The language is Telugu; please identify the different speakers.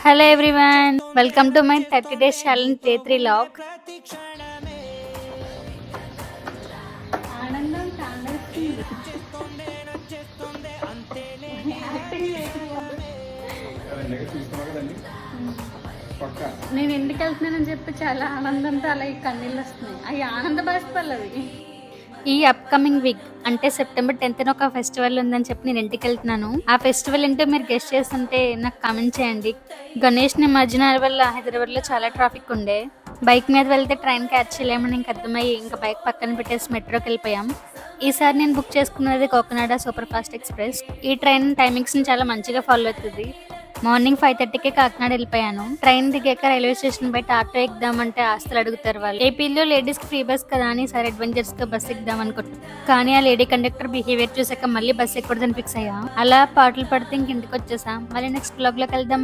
Speaker 1: Hello everyone, welcome to my 30 days challenge day 3 log. ఆనందం తాండవిస్తుంది. నేను ఇంటికి వెళ్తున్నానని చెప్పి చాలా ఆనందంతో అలా ఈ కన్నీళ్ళు వస్తున్నాయి. అవి ఆనంద బాష్పాలు అవి. ఈ అప్కమింగ్ వీక్ అంటే సెప్టెంబర్ 10th ఒక ఫెస్టివల్ ఉందని చెప్పి నేను ఇంటికి వెళ్తున్నాను. ఆ ఫెస్టివల్ ఏంటో మీరు గెస్ట్ చేస్తుంటే నాకు కామెంట్ చేయండి. గణేష్ నిమజ్జనాల వల్ల హైదరాబాద్ లో చాలా ట్రాఫిక్ ఉండే. బైక్ మీద వెళ్తే ట్రైన్ క్యాచ్ చేయలేమని ఇంక అర్థమయ్యి ఇంకా బైక్ పక్కన పెట్టేసి మెట్రోకి వెళ్ళిపోయాం. ఈసారి నేను బుక్ చేసుకున్నది కాకినాడ సూపర్ ఫాస్ట్ ఎక్స్ప్రెస్. ఈ ట్రైన్ టైమింగ్స్ ని చాలా మంచిగా ఫాలో అవుతుంది. మార్నింగ్ 5:30కి కాకినాడ వెళ్ళిపోయాను. ట్రైన్ దిగాక రైల్వే స్టేషన్ బయట ఆటో ఎక్కుదామంటే ఆస్తులు అడుగుతారు వాళ్ళు. ఏపీలో లేడీస్ ఫ్రీ బస్ కదా అని సరే అడ్వెంచర్స్ గా బస్ ఎక్కుదాం అనుకుంటున్నాను. కానీ ఆ లేడీ కండక్టర్ బిహేవియర్ చూసాక మళ్ళీ బస్ ఎక్కకూడదని ఫిక్స్ అయ్యా. అలా పాటలు పడితే ఇంక ఇంటికి వచ్చేసా. మళ్ళీ నెక్స్ట్ బ్లాగ్ లోకి వెళ్దాం.